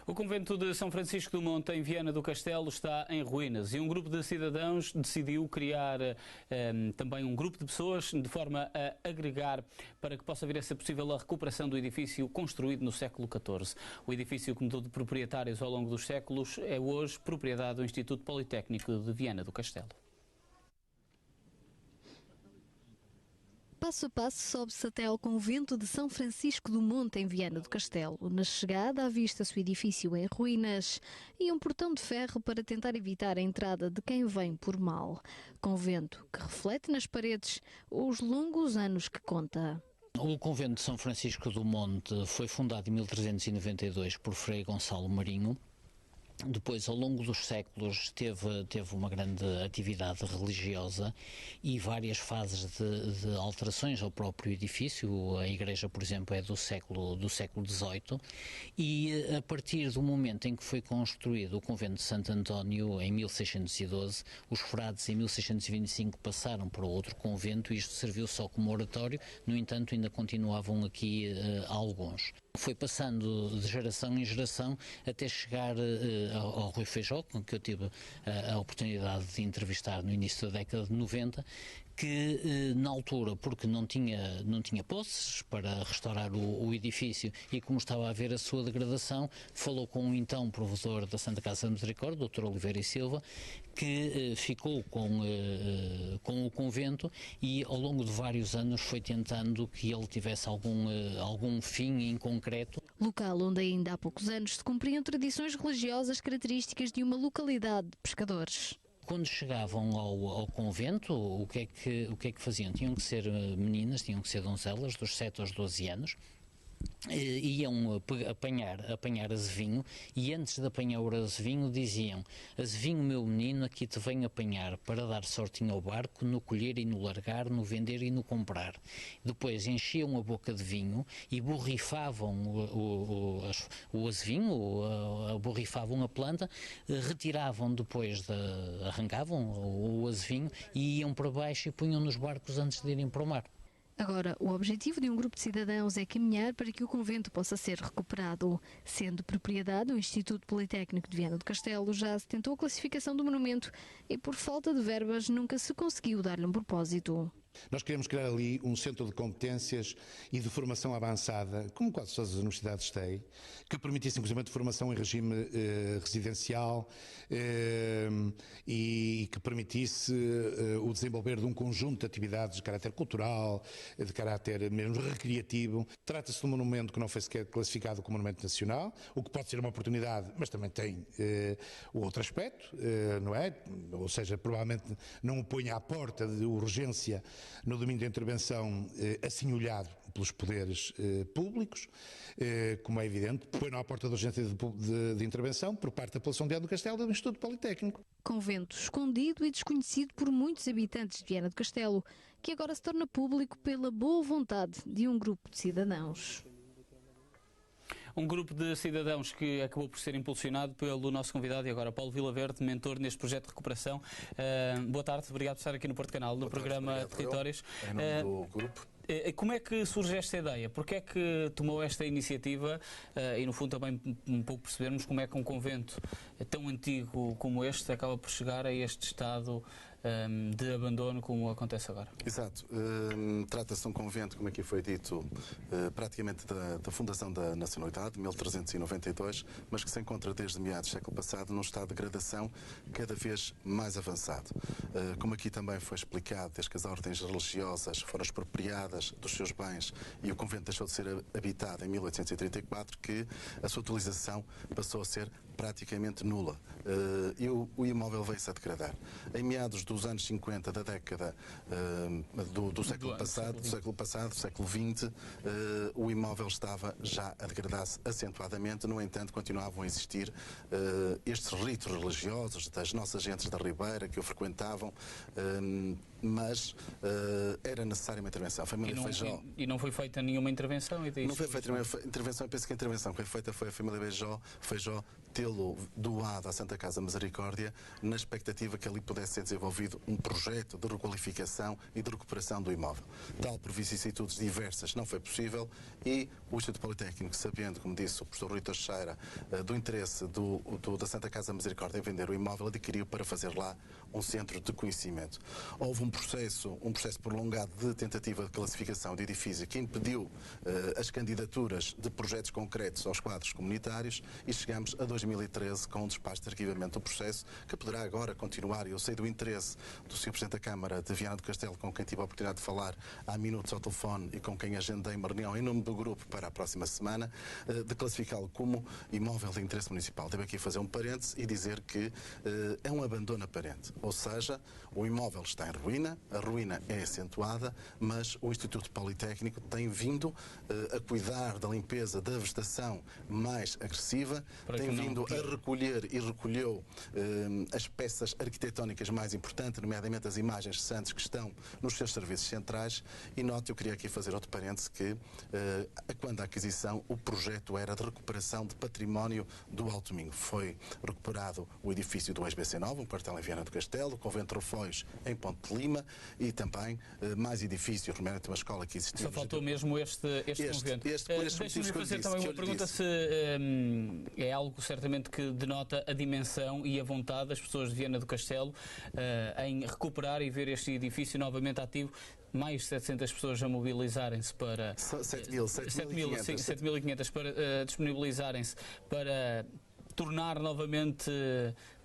O convento de São Francisco do Monte, em Viana do Castelo, está em ruínas e um grupo de cidadãos decidiu criar também um grupo de pessoas de forma a agregar para que possa vir a ser possível a recuperação do edifício construído no século XIV. O edifício que mudou de proprietários ao longo dos séculos é hoje propriedade do Instituto Politécnico de Viana do Castelo. Passo a passo sobe-se até ao convento de São Francisco do Monte, em Viana do Castelo. Na chegada, avista-se o edifício em ruínas e um portão de ferro para tentar evitar a entrada de quem vem por mal. Convento que reflete nas paredes os longos anos que conta. O convento de São Francisco do Monte foi fundado em 1392 por Frei Gonçalo Marinho. Depois, ao longo dos séculos, teve uma grande atividade religiosa e várias fases de alterações ao próprio edifício. A igreja, por exemplo, é do século XVIII e a partir do momento em que foi construído o convento de Santo António, em 1612, os frades em 1625 passaram para outro convento e isto serviu só como oratório, no entanto ainda continuavam aqui alguns. Foi passando de geração em geração até chegar ao Rui Feijó, com que eu tive a oportunidade de entrevistar no início da década de 90, que na altura, porque não tinha posses para restaurar o edifício e como estava a ver a sua degradação, falou com o então provedor da Santa Casa da Misericórdia, Dr. Oliveira e Silva, que ficou com o convento e ao longo de vários anos foi tentando que ele tivesse algum fim em concreto. Local onde ainda há poucos anos se cumpriam tradições religiosas características de uma localidade de pescadores. Quando chegavam ao convento, o que é que faziam? Tinham que ser meninas, tinham que ser donzelas dos 7 aos 12 anos, iam apanhar azevinho e antes de apanhar o azevinho diziam: azevinho, meu menino, aqui te venho apanhar para dar sortinho ao barco, no colher e no largar, no vender e no comprar. Depois enchiam a boca de vinho e borrifavam o azevinho, borrifavam a planta, retiravam depois, arrancavam o azevinho e iam para baixo e punham nos barcos antes de irem para o mar. Agora, o objetivo de um grupo de cidadãos é caminhar para que o convento possa ser recuperado. Sendo propriedade do Instituto Politécnico de Viana do Castelo, já se tentou a classificação do monumento e, por falta de verbas, nunca se conseguiu dar-lhe um propósito. Nós queremos criar ali um centro de competências e de formação avançada, como quase todas as universidades têm, que permitisse inclusive formação em regime residencial e que permitisse o desenvolver de um conjunto de atividades de caráter cultural, de caráter mesmo recreativo. Trata-se de um monumento que não foi sequer classificado como monumento nacional, o que pode ser uma oportunidade, mas também tem o outro aspecto, não é? Ou seja, provavelmente não o põe à porta de urgência no domínio da intervenção assim olhado pelos poderes públicos, como é evidente, põe-no à porta da urgência de intervenção por parte da população de Viana do Castelo e do Instituto Politécnico. Convento escondido e desconhecido por muitos habitantes de Viana do Castelo, que agora se torna público pela boa vontade de um grupo de cidadãos. Um grupo de cidadãos que acabou por ser impulsionado pelo nosso convidado e agora Paulo Vilaverde, mentor neste projeto de recuperação. Boa tarde, obrigado por estar aqui no Porto Canal, no programa Territórios. Em nome do grupo. Como é que surge esta ideia? Porquê é que tomou esta iniciativa e, no fundo, também um pouco percebermos como é que um convento tão antigo como este acaba por chegar a este estado de abandono como acontece agora? Exato. Trata-se de um convento, como aqui foi dito, praticamente da fundação da nacionalidade, 1392, mas que se encontra desde meados do século passado num estado de degradação cada vez mais avançado. Como aqui também foi explicado, desde que as ordens religiosas foram expropriadas dos seus bens e o convento deixou de ser habitado em 1834, que a sua utilização passou a ser praticamente nula e o imóvel veio-se a degradar. Em meados dos anos 50 da década do século passado, século XX, o imóvel estava já a degradar-se acentuadamente. No entanto, continuavam a existir estes ritos religiosos das nossas gentes da Ribeira que o frequentavam, mas era necessária uma intervenção. A família Feijó... E não foi feita nenhuma intervenção? Não foi feita nenhuma intervenção. Eu penso que a intervenção que foi feita foi a família Feijó tê-lo doado à Santa Casa Misericórdia na expectativa que ali pudesse ser desenvolvido um projeto de requalificação e de recuperação do imóvel. Tal por vicissitudes diversas não foi possível e o Instituto Politécnico, sabendo, como disse o professor Rui Teixeira, do interesse da Santa Casa Misericórdia em vender o imóvel, adquiriu para fazer lá um centro de conhecimento. Houve um processo prolongado de tentativa de classificação de edifício que impediu as candidaturas de projetos concretos aos quadros comunitários e chegamos a 2013 com um despacho de arquivamento do processo que poderá agora continuar. Eu sei do interesse do Sr. Presidente da Câmara de Viana do Castelo, com quem tive a oportunidade de falar há minutos ao telefone e com quem agendei uma reunião em nome do grupo para a próxima semana, de classificá-lo como imóvel de interesse municipal. Devo aqui fazer um parêntese e dizer que é um abandono aparente. Ou seja, o imóvel está em ruína, a ruína é acentuada, mas o Instituto Politécnico tem vindo a cuidar da limpeza da vegetação mais agressiva, tem vindo a recolher e recolheu as peças arquitetónicas mais importantes, nomeadamente as imagens recentes que estão nos seus serviços centrais. E note, eu queria aqui fazer outro parêntese, que quando a aquisição, o projeto era de recuperação de património do Alto Minho. Foi recuperado o edifício do ex-BC9, um quartel em Viana do Castelo, o Convento de Trofóis em Ponte de Lima e também mais edifícios, nomeadamente uma escola que existia. Só faltou mesmo este convento. Deixa-me fazer também uma pergunta, se é algo certamente que denota a dimensão e a vontade das pessoas de Viana do Castelo em recuperar e ver este edifício novamente ativo. Mais de 700 pessoas a mobilizarem-se para... 7.500 para disponibilizarem-se para tornar novamente,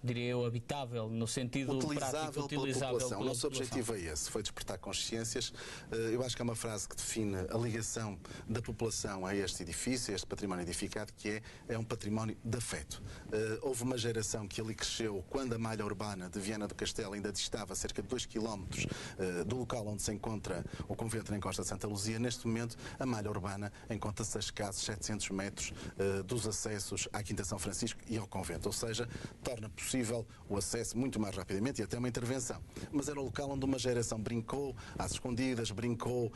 diria eu, habitável, no sentido prático, utilizável pela população. O nosso objetivo é esse, foi despertar consciências. Eu acho que é uma frase que define a ligação da população a este edifício, a este património edificado, que é um património de afeto. Houve uma geração que ali cresceu quando a malha urbana de Viana do Castelo ainda distava cerca de 2 km do local onde se encontra o convento na Encosta de Santa Luzia. Neste momento, a malha urbana encontra-se a escassos 700 metros dos acessos à Quinta São Francisco e ao convento, ou seja, torna possível o acesso muito mais rapidamente e até uma intervenção. Mas era o local onde uma geração brincou às escondidas, brincou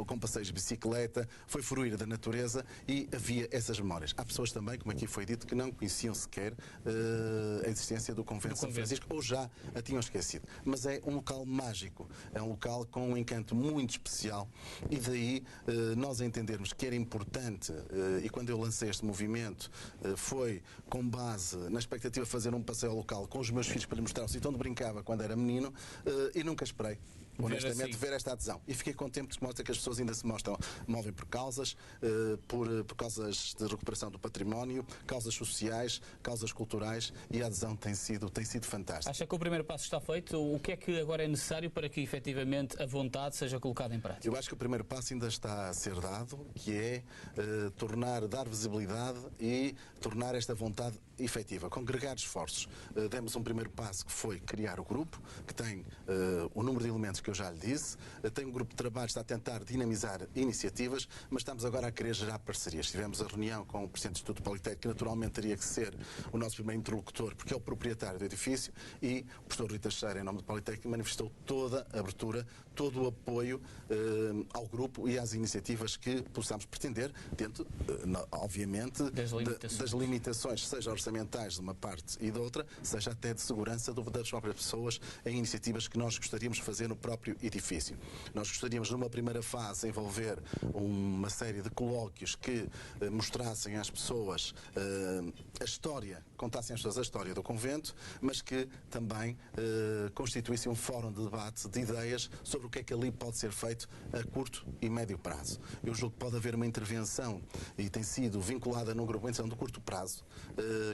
com passeios de bicicleta, foi fruir da natureza e havia essas memórias. Há pessoas também, como aqui foi dito, que não conheciam sequer a existência do convento de São Francisco ou já a tinham esquecido. Mas é um local mágico, é um local com um encanto muito especial e daí nós entendermos que era importante, e quando eu lancei este movimento foi com base na expectativa de fazer um passeio local com os meus filhos para lhe mostrar o sítio onde brincava quando era menino e nunca esperei, honestamente, ver esta adesão. E fiquei contente porque mostra que as pessoas ainda se movem por causas, por causas de recuperação do património, causas sociais, causas culturais e a adesão tem sido fantástica. Acha que o primeiro passo está feito? O que é que agora é necessário para que efetivamente a vontade seja colocada em prática? Eu acho que o primeiro passo ainda está a ser dado, que é dar visibilidade e tornar esta vontade efetiva, congregar esforços. Demos um primeiro passo que foi criar o grupo, que tem o número de elementos que eu já lhe disse, tem um grupo de trabalho que está a tentar dinamizar iniciativas, mas estamos agora a querer gerar parcerias. Tivemos a reunião com o Presidente do Instituto Politécnico, que naturalmente teria que ser o nosso primeiro interlocutor, porque é o proprietário do edifício, e o professor Rui Teixeira, em nome do Politécnico, manifestou toda a abertura, todo o apoio ao grupo e às iniciativas que possamos pretender, dentro, obviamente, das limitações, seja orçamentais de uma parte e da outra, seja até de segurança das próprias pessoas em iniciativas que nós gostaríamos de fazer no próprio edifício. Nós gostaríamos, numa primeira fase, envolver uma série de colóquios que mostrassem às pessoas a história, contassem às pessoas a história do convento, mas que também constituíssem um fórum de debate de ideias sobre o que é que ali pode ser feito a curto e médio prazo. Eu julgo que pode haver uma intervenção, e tem sido vinculada num grupo de intervenção de curto prazo,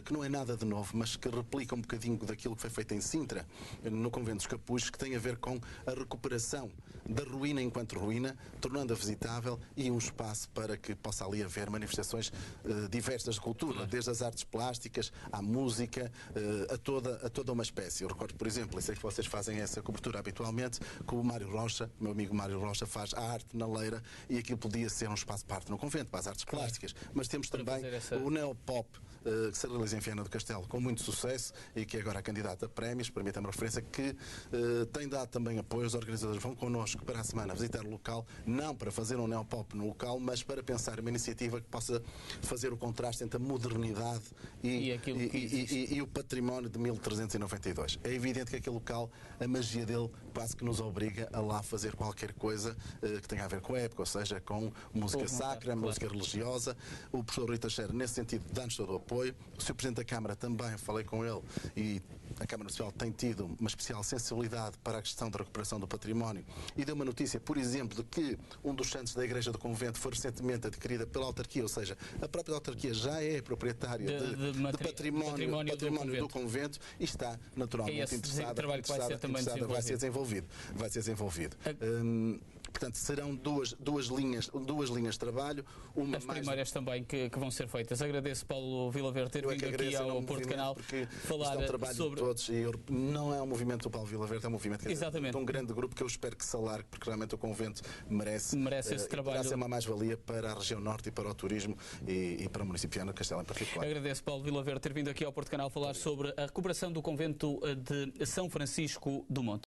que não é nada de novo, mas que replica um bocadinho daquilo que foi feito em Sintra, no Convento dos Capuzes, que tem a ver com a recuperação da ruína enquanto ruína, tornando-a visitável e um espaço para que possa ali haver manifestações diversas de cultura, desde as artes plásticas, à música, a toda uma espécie. Eu recordo, por exemplo, e sei que vocês fazem essa cobertura habitualmente, que o Mário Rocha, meu amigo Mário Rocha, faz a arte na Leira, e aquilo podia ser um espaço de parte no convento, para as artes plásticas. Mas temos também o neopop que se realiza em Viana do Castelo com muito sucesso e que é agora a candidata a prémios, permita-me a referência, que tem dado também apoio. Os organizadores vão connosco para a semana visitar o local, não para fazer um neopop no local, mas para pensar uma iniciativa que possa fazer o contraste entre a modernidade e o património de 1392. É evidente que aquele local, a magia dele quase que nos obriga a lá fazer qualquer coisa que tenha a ver com a época, ou seja, com música sacra, música religiosa. O professor Rui Teixeira, nesse sentido, dá-nos todo o apoio. O Sr. Presidente da Câmara também, falei com ele, e a Câmara Municipal tem tido uma especial sensibilidade para a questão da recuperação do património e deu uma notícia, por exemplo, de que um dos santos da Igreja do Convento foi recentemente adquirida pela autarquia, ou seja, a própria autarquia já é proprietária de património do convento e está naturalmente interessada, vai ser desenvolvido. Portanto, serão duas linhas de trabalho. As primeiras também que vão ser feitas. Agradeço, Paulo Vilaverde, ter vindo aqui ao Porto Canal falar sobre... De todos, e não é um movimento do Paulo Vilaverde, é um movimento de um grande grupo que eu espero que se alargue, porque realmente o convento merece esse trabalho. Merece uma mais-valia para a região norte e para o turismo e para o município de Viana do Castelo em particular. Agradeço, Paulo Vilaverde, ter vindo aqui ao Porto Canal falar sobre a recuperação do convento de São Francisco do Monte.